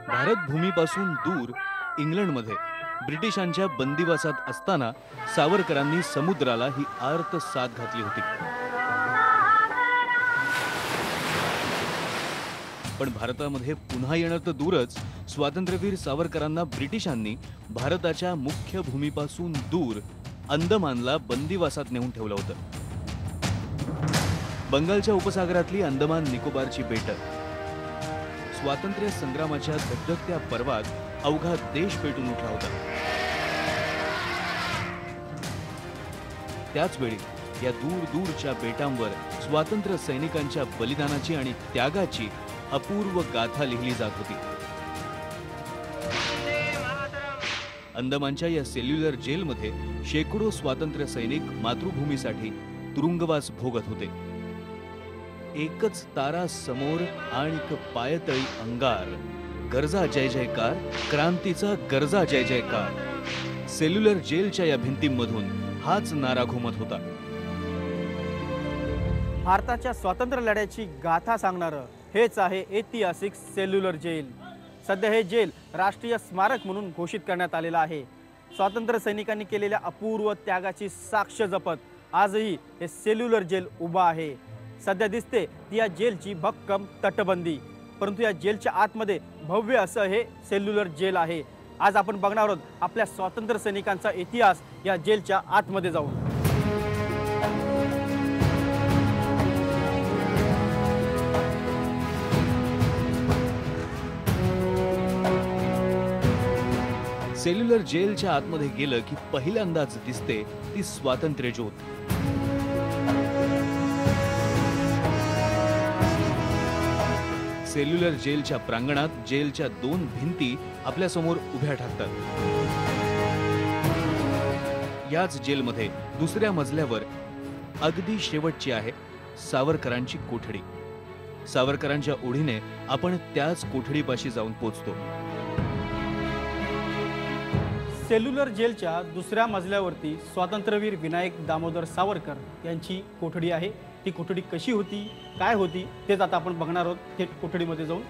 भारत भूमीपासून दूर इंग्लंडमध्ये ब्रिटिशांच्या बंदिवासात असताना सावरकरांनी समुद्राला ही आर्त साद घातली होती। पण भारतामध्ये पुन्हा येणं तर दूरच, स्वातंत्र्यवीर सावरकरांना ब्रिटिशांनी भारताच्या मुख्य भूमीपासून दूर अंदमानला बंदिवासात नेऊन ठेवलं होतं। बंगालच्या उपसागरातली अंदमान निकोबारची बेटं स्वातंत्र्य संग्रामाच्या धगधगत्या पर्वात अवघा देश पेटून उठला होता। त्याच वेळी या दूर दूरच्या बेटांवर स्वातंत्र्य सैनिकांच्या बलिदानाची आणि त्यागाची अपूर्व गाथा लिहिली जात होती। अंदमानच्या या सेल्युलर जेलमध्ये शेकडो स्वातंत्र्य सैनिक मातृभूमीसाठी तुरुंगवास भोगत होते। एकच तारा समोर आणि पायतळी अंगार, गरजा जय जयकार, क्रांतीचा गरजा जय जयकार। सेल्युलर जेलच्या या भिंतींमधून हाच नारा घुमत होता। भारताच्या स्वातंत्र्य लढ्याची गाथा सांगणारं हेच आहे ऐतिहासिक सेल्युलर जेल। सध्या हे जेल राष्ट्रीय स्मारक म्हणून घोषित करण्यात आलेलं आहे। स्वातंत्र्य सैनिकांनी केलेल्या अपूर्व त्यागाची साक्ष जपत आजही हे सेल्युलर जेल उभा आहे। सध्या दिसते ती या जेलची भक्कम तटबंदी, परंतु या जेलच्या आतमध्ये भव्य असं हे सेल्युलर जेल आहे। आज आपण बघणार आहोत आपल्या स्वातंत्र्य सैनिकांचा इतिहास या जेलच्या आतमध्ये जाऊन। सेल्युलर जेलच्या आतमध्ये गेलं की पहिल्यांदाच दिसते ती स्वातंत्र्य ज्योत। सेल्युलर जेलच्या प्रांगणात जेलच्या दोन भिंती आपल्या समोर उभ्या ठाकतात। याच जेलमध्ये दुसऱ्या मजल्यावर अगदी शेवटची आहे सावरकरांची कोठडी। सावरकरांच्या ओढीने आपण त्याच कोठडीपाशी जाऊन पोहोचतो। सेल्युलर जेलच्या दुसऱ्या मजल्यावरती स्वातंत्र्यवीर विनायक दामोदर सावरकर यांची कोठडी आहे। ती कोठडी कशी होती, काय होती तेच आता आपण बघणार आहोत थेट कोठडीमध्ये जाऊन।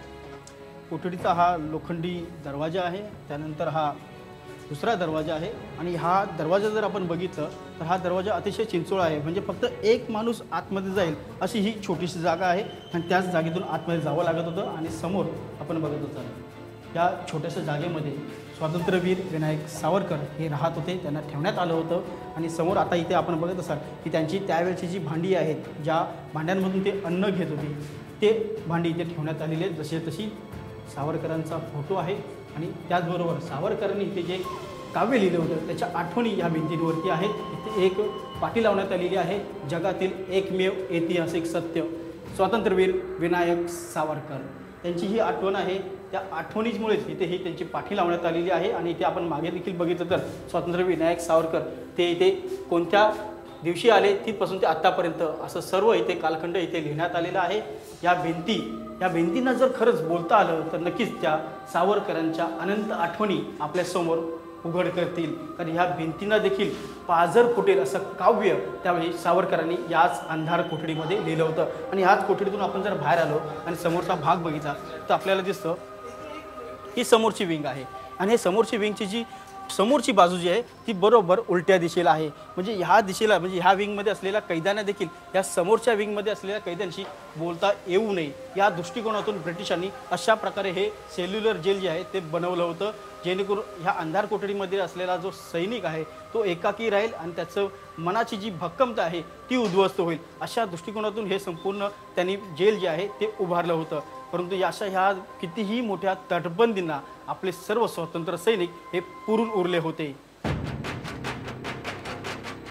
कोठडीचा हा लोखंडी दरवाजा आहे, त्यानंतर हा दुसरा दरवाजा आहे आणि हा दरवाजा जर आपण बघितलं तर हा दरवाजा अतिशय चिंचोळा आहे। म्हणजे फक्त एक माणूस आतमध्ये जाईल अशी ही छोटीशी जागा आहे आणि त्याच जागेतून आतमध्ये जावं लागत होतं। आणि समोर आपण बघत होतो या छोट्याशा जागेमध्ये स्वातंत्र्यवीर विनायक सावरकर हे राहत होते, त्यांना ठेवण्यात आलं होतं। आणि समोर आता इथे आपण बघत असाल की त्यांची त्यावेळची जी भांडी आहेत, ज्या भांड्यांमधून ते अन्न घेत होते, ते भांडी इथे ठेवण्यात आलेली आहेत। जशी तशी सावरकरांचा फोटो आहे आणि त्याचबरोबर सावरकरांनी इथे जे काव्य लिहिलं होतं त्याच्या आठवणी या भिंतींवरती आहेत। इथे एक पाटी लावण्यात आलेली आहे, जगातील एकमेव ऐतिहासिक सत्य, स्वातंत्र्यवीर विनायक सावरकर। त्यांची ही आठवण आहे, त्या आठवणीमुळेच इथे ही त्यांची पाठी लावण्यात आलेली आहे। आणि इथे आपण मागे देखील बघितलं तर स्वातंत्र्यवीर विनायक सावरकर ते इथे कोणत्या दिवशी आले तिथपासून ते आत्तापर्यंत असं सर्व इथे कालखंड इथे लिहिण्यात आलेला आहे। या भिंतींना जर खरंच बोलता आलं तर नक्कीच त्या सावरकरांच्या अनंत आठवणी आपल्यासमोर उघड करतील। कारण ह्या भिंतींना देखील पाझर फुटेल असं काव्य त्यावेळी सावरकरांनी याच अंधार कोठडीमध्ये लिहिलं होतं। आणि ह्याच कोठडीतून आपण जर बाहेर आलो आणि समोरचा भाग बघितला तर आपल्याला दिसतं ही समोरची विंग आहे आणि हे समोरची विंगची जी समोरची बाजू जी आहे ती बरोबर उलट्या दिशेला आहे। म्हणजे ह्या दिशेला म्हणजे ह्या विंगमध्ये असलेल्या कैद्यांना देखील या समोरच्या विंगमध्ये असलेल्या कैद्यांशी बोलता येऊ नये या दृष्टिकोनातून ब्रिटिशांनी अशा प्रकारे हे सेल्युलर जेल जे आहे ते बनवलं होतं, जेणेकरून ह्या अंधार कोठडीमध्ये असलेला जो सैनिक आहे तो एकाकी राहील आणि त्याचं मनाची जी भक्कमता आहे ती उद्ध्वस्त होईल। अशा दृष्टिकोनातून हे संपूर्ण त्यांनी जेल जे आहे ते उभारलं होतं। परंतु ह्या कितीही मोठ्या तटबंदींना आपले सर्व स्वतंत्र सैनिक हे पुरून उरले होते।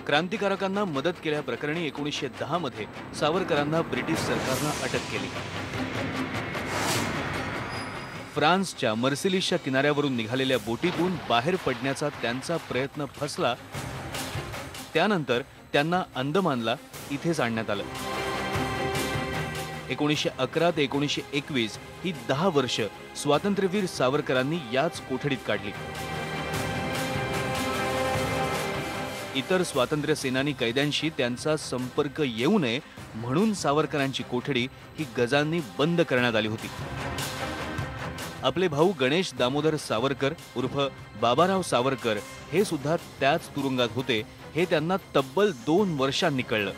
क्रांतिकारकांना मदत केल्याप्रकरणी 1910 मध्ये सावरकरांना ब्रिटिश सरकारनं अटक केली। फ्रान्सच्या मर्सिलिसच्या किनाऱ्यावरून निघालेल्या बोटीतून बाहेर पडण्याचा त्यांचा प्रयत्न फसला। त्यानंतर त्यांना अंदमानला इथेच आणण्यात आलं। 1911 ते 1921 ही 10 वर्ष स्वातंत्र्यवीर सावरकरांनी याच कोठडीत काढली। इतर स्वातंत्र्य सेनानी कैद्यांशी त्यांचा संपर्क येऊ नये म्हणून सावरकरांची कोठडी ही गजांनी बंद करण्यात आली होती. आपले भाऊ गणेश दामोदर सावरकर उर्फ बाबाराव सावरकर हे सुद्धा त्याच तुरुंगात होते हे त्यांना तब्बल 2 वर्षांनी कळलं.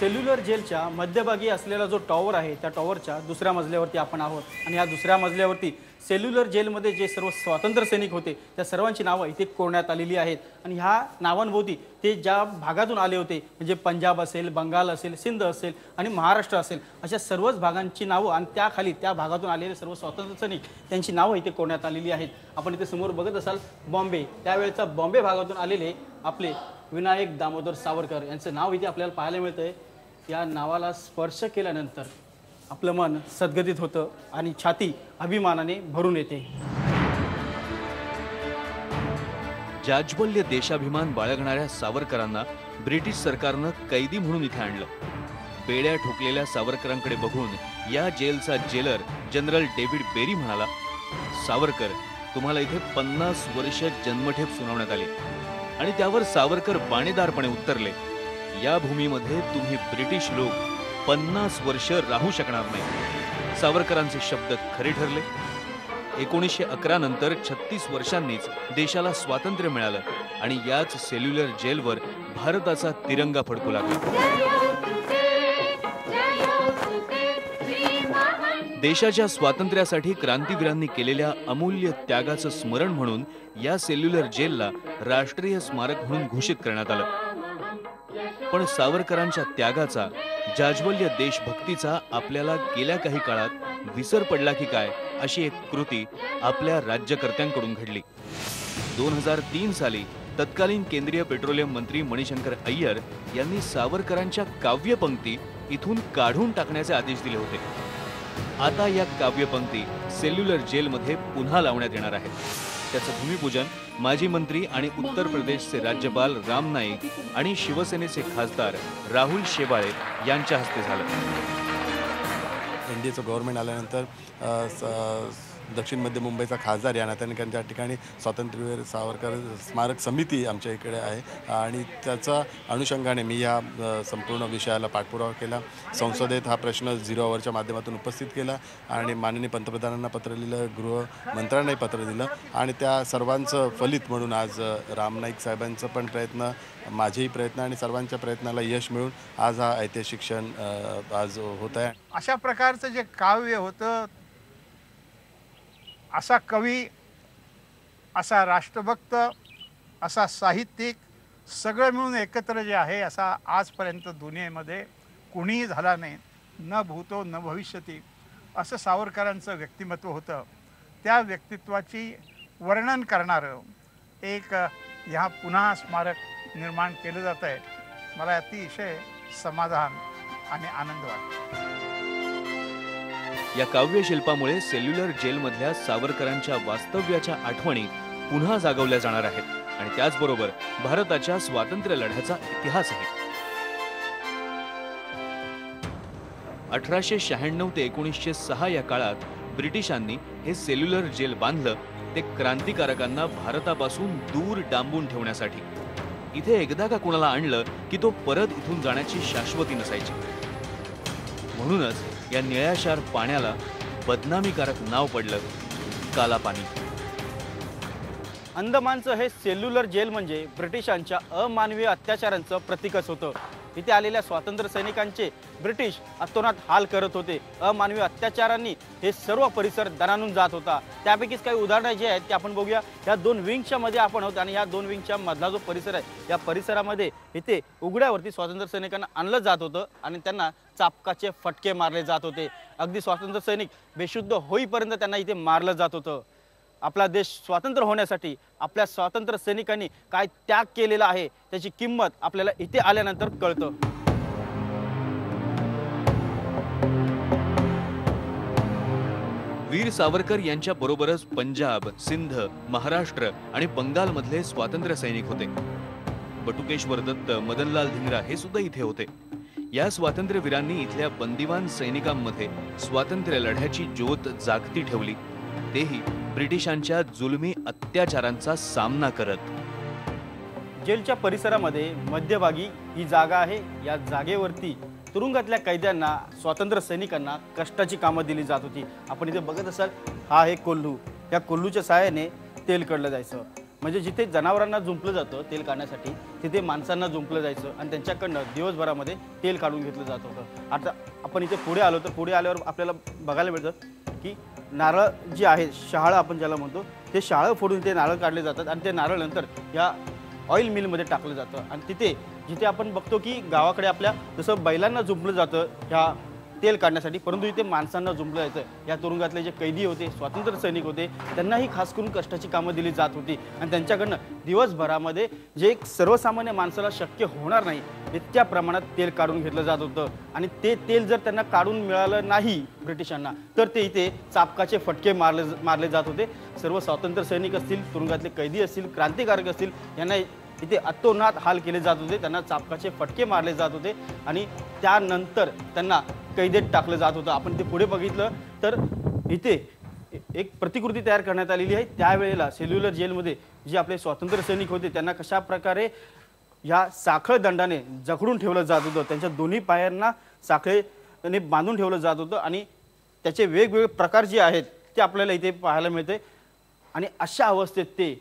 सेल्युलर जेलच्या मध्यभागी असलेला जो टॉवर आहे त्या टॉवरच्या दुसऱ्या मजल्यावरती आपण आहोत आणि या दुसऱ्या मजल्यावरती सेल्युलर जेलमध्ये जे सर्व स्वातंत्र्य सैनिक होते त्या सर्वांची नावं इथे कोरण्यात आलेली आहेत. आणि ह्या नावांभोवती ते ज्या भागातून आले होते म्हणजे पंजाब असेल, बंगाल असेल, सिंध असेल आणि महाराष्ट्र असेल अशा सर्वच भागांची नावं आणि त्याखाली त्या भागातून आलेले सर्व स्वातंत्र्य सैनिक त्यांची नावं इथे कोरण्यात आलेली आहेत. आपण इथे समोर बघत असाल बॉम्बे, त्यावेळेचा बॉम्बे भागातून आलेले आपले विनायक दामोदर सावरकर यांचं नाव इथे आपल्याला पाहायला मिळतंय. या नावाला स्पर्श केल्यानंतर आपलं मन सद्गदित होतं आणि छाती अभिमानाने भरून येते. जाज्वल्य देशाभिमान बाळगणाऱ्या सावरकरांना ब्रिटिश सरकारनं कैदी म्हणून इथे आणलं. बेड्या ठोकलेल्या सावरकरांकडे बघून या जेलचा जेलर जनरल डेव्हिड बेरी म्हणाला, सावरकर, तुम्हाला इथे 50 वर्ष जन्मठेप सुनावण्यात आली आणि त्यावर सावरकर बाणेदारपणे उत्तरले, या भूमीमध्ये तुम्ही ब्रिटिश लोक 50 वर्ष राहू शकणार नाही. सावरकरांचे शब्द खरे ठरले. 1911 नंतर 36 वर्षांनीच देशाला स्वातंत्र्य मिळालं आणि याच सेल्युलर जेलवर भारताचा तिरंगा फडकू लागला. देशाच्या स्वातंत्र्यासाठी क्रांतीवीरांनी केलेल्या अमूल्य त्यागाचं स्मरण म्हणून या सेल्युलर जेलला राष्ट्रीय स्मारक म्हणून घोषित करण्यात आलं. पण सावरकरांच्या त्यागाचा, जाज्वल्य देशभक्तीचा आपल्याला गेल्या काही काळात विसर पडला की काय अशी एक कृती आपल्या राज्यकर्त्यांकडून घडली. 2003 साली तत्कालीन केंद्रीय पेट्रोलियम मंत्री मणिशंकर अय्यर यांनी सावरकरांच्या काव्यपंक्ती इथून काढून टाकण्याचे आदेश दिले होते. आता या काव्यपंक्ती सेल्युलर जेलमध्ये पुन्हा लावण्यात येणार आहेत. त्याचं भूमिपूजन माजी मंत्री आणि उत्तर प्रदेशचे राज्यपाल राम नाईक आणि शिवसेनेचे खासदार राहुल शेवाळे यांच्या हस्ते झालं. एनडीएचं गव्हर्नमेंट आल्यानंतर दक्षिण मध्य मुंबईचा खासदार या नात्याने त्या ठिकाणी स्वातंत्र्यवीर सावरकर स्मारक समिती आमच्या इकडे आहे आणि त्याचा अनुषंगाने मी या संपूर्ण विषयाला पाठपुरावा केला. संसदेत हा प्रश्न 0 आवरच्या माध्यमातून उपस्थित केला आणि माननीय पंतप्रधानांना पत्र लिहिलं, गृहमंत्र्यांनाही पत्र दिलं आणि त्या सर्वांचं फलित म्हणून आज राम नाईक साहेबांचं पण प्रयत्न, माझेही प्रयत्न आणि सर्वांच्या प्रयत्नाला यश मिळून आज हा ऐतिहासिक क्षण आज होत आहे. अशा प्रकारचं जे काव्य होतं, असा कवी, असा राष्ट्रभक्त, असा साहित्यिक सगळं मिळून एकत्र जे आहे असा आजपर्यंत दुनियेमध्ये कुणीही झाला नाही. न भूतो न भविष्यती असं सावरकरांचं व्यक्तिमत्व होतं. त्या व्यक्तित्वाची वर्णन करणारं एक ह्या पुन्हा स्मारक निर्माण केलं जात आहे. मला अतिशय समाधान आणि आनंद वाटतो. या काव्यशिल्पामुळे सेल्युलर जेलमधल्या सावरकरांच्या वास्तव्याच्या आठवणी पुन्हा जागवल्या जाणार आहेत आणि त्याचबरोबर भारताच्या स्वातंत्र्य लढ्याचा इतिहासही. 1896 ते 1906 या काळात ब्रिटिशांनी हे सेल्युलर जेल बांधलं ते क्रांतिकारकांना भारतापासून दूर डांबून ठेवण्यासाठी. इथे एकदा का कुणाला आणलं की तो परत इथून जाण्याची शाश्वती नसायची. म्हणूनच या निळ्याशार पाण्याला बदनामीकारक नाव पडलं, काला पाणी. अंदमानचं हे सेल्युलर जेल म्हणजे ब्रिटिशांच्या अमानवीय अत्याचारांचं प्रतीकच होतं. इथे आलेल्या स्वातंत्र्य सैनिकांचे ब्रिटिश अतोनात हाल करत होते. अमानवीय अत्याचारांनी हे सर्व परिसर दणाणून जात होता. त्यापैकीच काही उदाहरणं जे आहेत ते आपण बघूया. या 2 विंगच्या मध्ये आपण आहोत आणि या 2 विंगच्या मधला जो परिसर आहे या परिसरामध्ये इथे उघड्यावरती स्वातंत्र्य सैनिकांना आणलं जात होतं आणि त्यांना चापकाचे फटके मारले जात होते. अगदी स्वातंत्र्य सैनिक बेशुद्ध होईपर्यंत त्यांना इथे मारलं जात होतं. आपला देश स्वतंत्र होण्यासाठी आपल्या स्वातंत्र्य सैनिकांनी काय त्याग केलेला आहे त्याची किंमत आपल्याला इथे आल्यानंतर कळतं. वीर सावरकर यांच्या बरोबरच पंजाब, सिंध, महाराष्ट्र आणि बंगालमधले स्वातंत्र्य सैनिक होते. बटुकेश्वर दत्त, मदनलाल धिंगरा हे सुद्धा इथे होते. या स्वातंत्र्यवीरांनी इथल्या बंदिवान सैनिकांमध्ये स्वातंत्र्य लढ्याची ज्योत जागती ठेवली, तेही ब्रिटिशांच्या जुलमी अत्याचारांचा सामना करत. जेलच्या परिसरामध्ये मध्यभागी ही जागा आहे। या जागेवरती तुरुंगातल्या कैद्यांना, स्वातंत्र्य सैनिकांना कष्टाची कामं दिली जात होती। आपण इथे बघत असाल, हा आहे कोल्हू। या कोल्हूच्या सहाय्याने तेल काढलं जायचं। म्हणजे जिथे जनावरांना जुंपलं जातं तेल काढण्यासाठी, तिथे माणसांना जुंपलं जायचं आणि त्यांच्याकडनं दिवसभरामध्ये तेल काढून घेतलं जात होतं। आता आपण इथे पुढे आलो तर पुढे आल्यावर आपल्याला बघायला मिळतं की नारळ जी आहे, शहाळं आपण ज्याला म्हणतो, ते शहाळं फोडून ते नारळ काढले जातात आणि ते नारळ नंतर या ऑइल मिलमध्ये टाकलं जातं। आणि तिथे जिथे आपण बघतो की गावाकडे आपल्या जसं बैलांना जुंपलं जातं ह्या तेल काढण्यासाठी, परंतु इथे माणसांना जुंपलं जायचं। या तुरुंगातले जे कैदी होते, स्वातंत्र्य सैनिक होते, त्यांनाही खास करून कष्टाची कामं दिली जात होती आणि त्यांच्याकडनं दिवसभरामध्ये जे एक सर्वसामान्य माणसाला शक्य होणार नाही इतक्या प्रमाणात तेल काढून घेतलं जात होतं। आणि ते तेल जर त्यांना काढून मिळालं नाही ब्रिटिशांना, तर ते इथे चापकाचे फटके मारले जात होते। सर्व स्वातंत्र्य सैनिक असतील, तुरुंगातले कैदी असतील, क्रांतिकारक असतील, यांना इथे अतोनात हाल केले जात होते। त्यांना चापकाचे फटके मारले जात होते आणि त्यानंतर त्यांना कैदेत टाकलं जात होतं। आपण ते पुढे बघितलं तर इथे एक प्रतिकृती तयार करण्यात आलेली आहे। त्यावेळेला सेल्युलर जेलमध्ये जे आपले स्वातंत्र्य सैनिक होते त्यांना कशा प्रकारे या साखळ दंडाने जखडून ठेवलं जात होतं, त्यांच्या दोन्ही पायांना साखळेने बांधून ठेवलं जात होतं आणि त्याचे वेगवेगळे प्रकार जे आहेत ते आपल्याला इथे पाहायला मिळते। आणि अशा अवस्थेत ते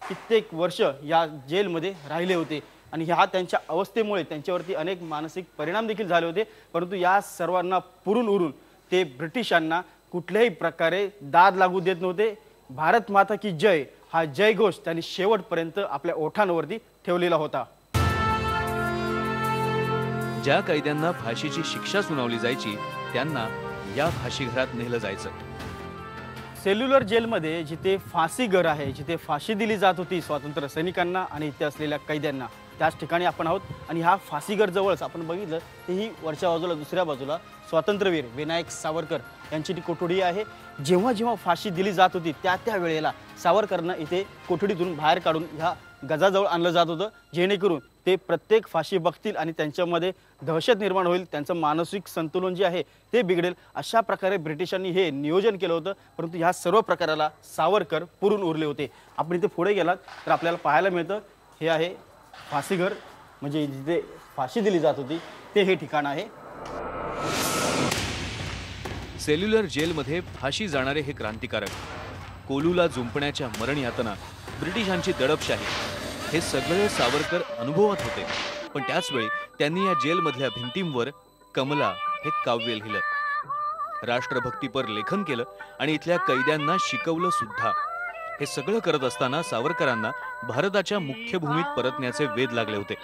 कित्येक वर्ष या जेलमध्ये राहिले होते आणि ह्या त्यांच्या अवस्थेमुळे त्यांच्यावरती अनेक मानसिक परिणाम देखील झाले होते। परंतु या सर्वांना पुरून उरून ते ब्रिटिशांना कुठल्याही प्रकारे दाद लागू देत नव्हते। भारत माता की जय हा जयघोष त्यांनी शेवटपर्यंत आपल्या ओठांवरती ठेवलेला होता। ज्या कैद्यांना फाशीची शिक्षा सुनावली जायची त्यांना या फाशीघरात नेलं जायचं। सेल्युलर जेलमध्ये जिथे फाशी घर आहे, जिथे फाशी दिली जात होती स्वातंत्र्य सैनिकांना आणि इथे असलेल्या कैद्यांना, त्याच ठिकाणी आपण आहोत। आणि ह्या फाशीघर जवळच आपण बघितलं तेही वरच्या बाजूला, दुसऱ्या बाजूला स्वातंत्र्यवीर विनायक सावरकर यांची ती कोठडी आहे। जेव्हा जेव्हा फाशी दिली जात होती त्या वेळेला सावरकरांना इथे कोठडीतून बाहेर काढून ह्या गजाजवळ आणलं जात होतं, जेणेकरून ते प्रत्येक फाशी बघतील आणि त्यांच्यामध्ये दहशत निर्माण होईल, त्यांचं मानसिक संतुलन जे आहे ते बिघडेल, अशा प्रकारे ब्रिटिशांनी हे नियोजन केलं होतं। परंतु ह्या सर्व प्रकाराला सावरकर पुरून उरले होते। आपण इथे पुढे गेलात तर आपल्याला पाहायला मिळतं, हे आहे फाशीघर, म्हणजे जिथे फाशी दिली जात होती ते हे ठिकाण आहे। सेल्युलर जेलमध्ये फाशी जाणारे हे क्रांतिकारक, कोलूला जुंपण्याच्या मरण यातना, ब्रिटिशांची दडपशाही, हे सगळे सावरकर अनुभवत होते। पण त्याच वेळी त्यांनी या जेलमधल्या भिंतींवर कमला हे काव्य लिहिलं, राष्ट्रभक्तीपर लेखन केलं आणि इथल्या कैद्यांना शिकवलं सुद्धा। हे सगळं करत असताना सावरकरांना भारताच्या मुख्य भूमीत परतण्याचे वेध लागले होते।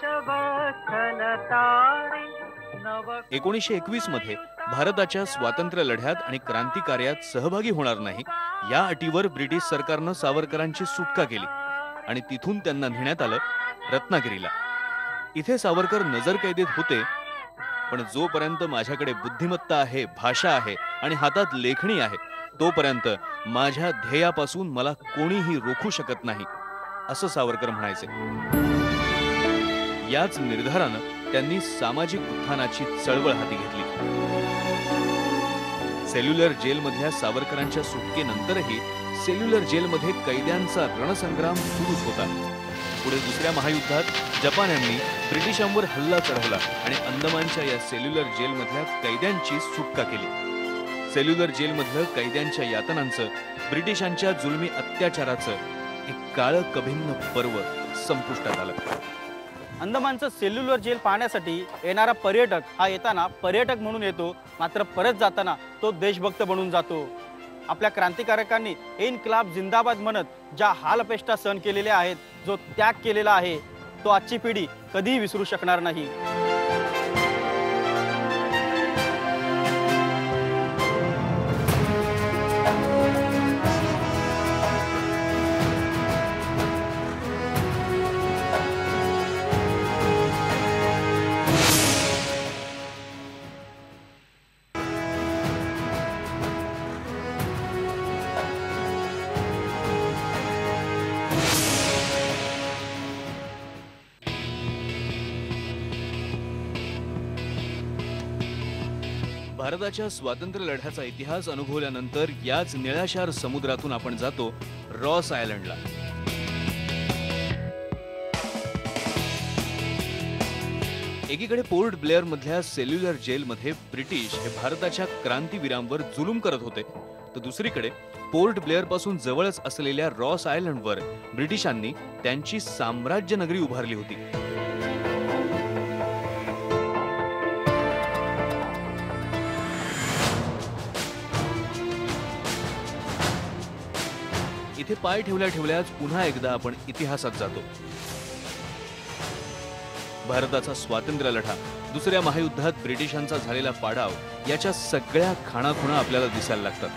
1921 मध्ये भारताच्या स्वातंत्र्य लढ्यात आणि क्रांतिकार्यात सहभागी होणार नाही या अटीवर ब्रिटिश सरकारनं सावरकरांची सुटका केली आणि तिथून त्यांना नेण्यात आलं रत्नागिरीला। इथे सावरकर नजरकैदेत होते, पण जोपर्यंत माझ्याकडे बुद्धिमत्ता आहे, भाषा आहे आणि हातात लेखणी आहे, तोपर्यंत माझ्या ध्येयापासून मला कोणीही रोखू शकत नाही, असं सावरकर म्हणायचे। याच निर्धारानं त्यांनी सामाजिक उत्थानाची चळवळ हाती घेतली। सेल्युलर जेलमधल्या सावरकरांच्या सुटकेनंतरही सेल्युलर जेलमध्ये कैद्यांचा रणसंग्राम सुरूच होता। पुढे दुसऱ्या महायुद्धात जपान्यांनी ब्रिटिशांवर हल्ला चढवला आणि अंदमानच्या या सेल्युलर जेलमधल्या कैद्यांची सुटका केली। सेल्युलर जेलमधलं कैद्यांच्या यातनांचं, ब्रिटिशांच्या जुलमी अत्याचाराचं एक काळं कभिन्न पर्व संपुष्टात आलं। अंदमानचं सेल्युलर जेल पाहण्यासाठी येणारा पर्यटक हा येताना पर्यटक म्हणून येतो, मात्र परत जाताना तो देशभक्त बनून जातो। आपल्या क्रांतिकारकांनी इन्क्लाब जिंदाबाद म्हणत ज्या हालअपेष्टा सहन केलेल्या आहेत, जो त्याग केलेला आहे, तो आजची पिढी कधीही विसरू शकणार नाही। भारताच्या स्वातंत्र्य लढ्याचा इतिहास अनुभवल्यानंतर याच निळाशार समुद्रातून आपण जातो रॉस आयलंडला। एकीकडे पोर्ट ब्लेअर मधल्या सेल्युलर जेलमध्ये ब्रिटिश हे भारताच्या क्रांतीवीरांवर जुलूम करत होते, तर दुसरीकडे पोर्ट ब्लेअर पासून जवळच असलेल्या रॉस आयलंडवर ब्रिटिशांनी त्यांची साम्राज्य नगरी उभारली होती. इथे पाय ठेवल्या ठेवल्याच पुन्हा एकदा आपण इतिहासात जातो. भारताचा स्वातंत्र्य लढा, दुसऱ्या महायुद्धात ब्रिटिशांचा झालेला पाडाव याच्या सगळ्या खाणाखुणा आपल्याला दिसायला लागतात.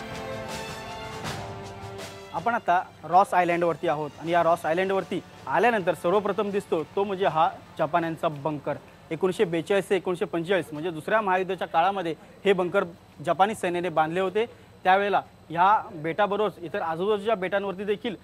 आपण आता रॉस आयलँडवरती आहोत आणि या रॉस आयलँडवरती आल्यानंतर सर्वप्रथम दिसतो तो म्हणजे हा जपान्यांचा बंकर. 1942 ते 1945 म्हणजे दुसऱ्या महायुद्धाच्या काळामध्ये हे बंकर जपानी सैन्याने बांधले होते. त्यावेळेला ह्या बेटाबरोबर इतर आजूबाजूच्या बेटांवरती देखील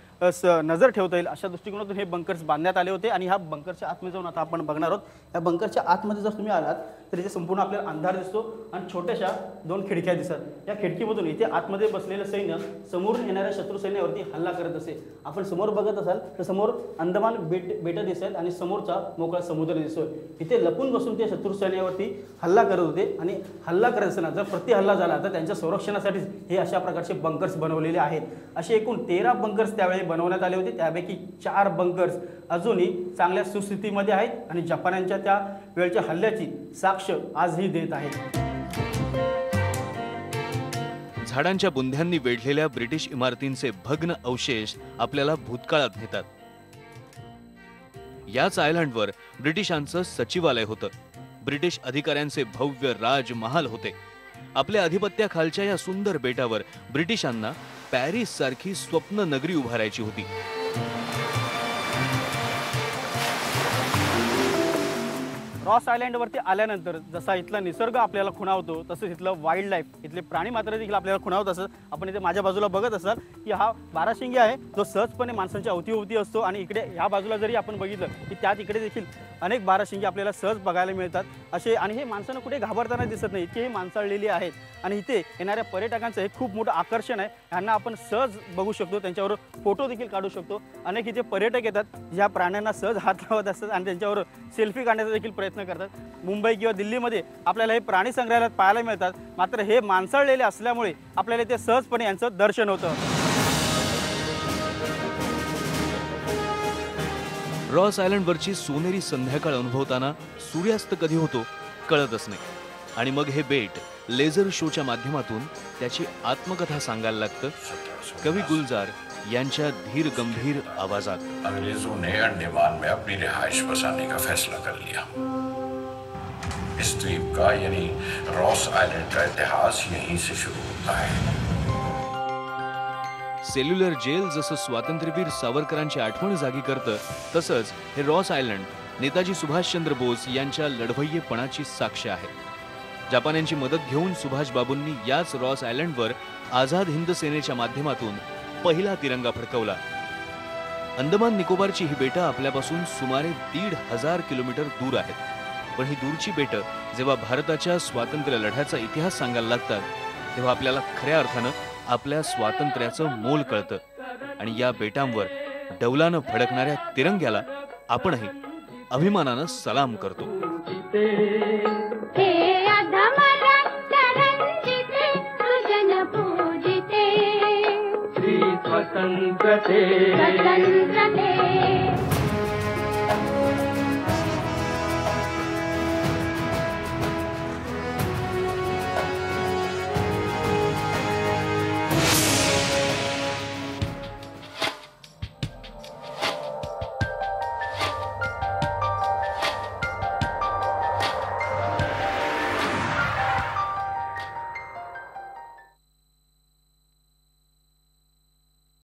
नजर ठेवता येईल अशा दृष्टिकोनातून हे बंकर्स बांधण्यात आले होते. आणि ह्या बंकरच्या आतमध्ये जाऊन आता आपण बघणार आहोत. या बंकरच्या आतमध्ये जर तुम्ही आलात तर इथे संपूर्ण आपल्याला अंधार दिसतो आणि छोट्याशा 2 खिडक्या दिसतात. या खिडकीमधून इथे आतमध्ये बसलेलं सैन्य समोर येणाऱ्या शत्रू सैन्यावरती हल्ला करत असे. आपण समोर बघत असाल तर समोर अंदमान बेट दिसत आहेत आणि समोरचा मोकळा समुद्र दिसतोय. इथे लपून बसून ते शत्रू सैन्यावरती हल्ला करत होते आणि हल्ला करत असताना जर प्रति हल्ला झाला तर त्यांच्या संरक्षणासाठीच हे अशा प्रकारचे बंकर्स बनवलेले आहेत. असे एकूण 13 बंकर्स त्यावेळी बनवण्यात आले होते. त्यापैकी 4 बंकर्स अजूनही चांगल्या सुस्थितीमध्ये आहेत आणि जपान्यांच्या त्या वेळच्या हल्ल्याची साक्ष आजही देत आहेत. झाडांच्या बुंध्यांनी वेढलेल्या ब्रिटिश इमारतींचे भग्न अवशेष आपल्याला भूतकाळात नेतात. याच आयलंडवर ब्रिटिशांचं सचिवालय होतं. ब्रिटिश अधिकाऱ्यांचे भव्य राजमहाल होते. आपल्या अधिपत्याखालच्या या सुंदर बेटावर ब्रिटिशांना पॅरिस सारखी स्वप्न नगरी उभारायची होती. रॉस आयलँडवरती आल्यानंतर जसा इथला निसर्ग आपल्याला खुणावतो तसंच इथलं वाईल्ड लाईफ, इथले प्राणी मात्र देखील आपल्याला खुणावत असत. आपण इथे माझ्या बाजूला बघत असाल की हा बाराशिंगी आहे जो सहजपणे माणसांच्या अवतीभोवती असतो. आणि इकडे ह्या बाजूला जरी आपण बघितलं की त्या तिकडे देखील अनेक बाराशिंगी आपल्याला सहज बघायला मिळतात असे. आणि हे माणसांना कुठे घाबरताना दिसत नाही, इतके हे माणसाळलेली आहेत. आणि इथे येणाऱ्या पर्यटकांचं हे खूप मोठं आकर्षण आहे. यांना आपण सहज बघू शकतो, त्यांच्यावर फोटो देखील काढू शकतो. अनेक इथे पर्यटक येतात ज्या प्राण्यांना सहज हात लावत असतात आणि त्यांच्यावर सेल्फी काढण्याचा देखील प्रयत्न करतात. मुंबई किंवा दिल्लीमध्ये आपल्याला हे प्राणी संग्रहालयात पाहायला मिळतात, मात्र हे माणसाळलेले असल्यामुळे आपल्याला ते सहजपणे यांचं दर्शन होतं. रॉस आयलंडवरची सोनेरी संध्याकाळ अनुभवताना सूर्यास्त कधी होतो कळतच नाही. आणि मग हे बेट लेझर शोच्या माध्यमातून त्याची आत्मकथा सांगायला लागतं कवी गुलजार यांच्या धीर गंभीर आवाजात. अंग्रेजों ने अंडमान में अपनी रिहाइश बसाने का फैसला कर लिया. इस द्वीप का यानी रॉस आइलैंड का इतिहास यहीं से शुरू होता है. सेल्युलर जेल जसं स्वातंत्र्यवीर सावरकरांची आठवण जागी करतं, तसंच हे रॉस आयलंड नेताजी सुभाषचंद्र बोस यांच्या लढवय्येपणाची साक्ष आहे. जपान्यांची मदत घेऊन सुभाष बाबूंनी याच रॉस आयलंडवर आझाद हिंद सेनेच्या माध्यमातून पहिला तिरंगा फडकवला. अंदमान निकोबारची ही बेटं आपल्यापासून सुमारे 1,500 किलोमीटर दूर आहेत. पण ही दूरची बेटं जेव्हा भारताच्या स्वातंत्र्य लढ्याचा इतिहास सांगायला लागतात तेव्हा आपल्याला खऱ्या अर्थानं आपल्या स्वातंत्र्याचं मोल कळतं. आणि या बेटांवर डौलानं फडकणाऱ्या तिरंग्याला आपणही अभिमानानं सलाम करतो. स्वतंत्रते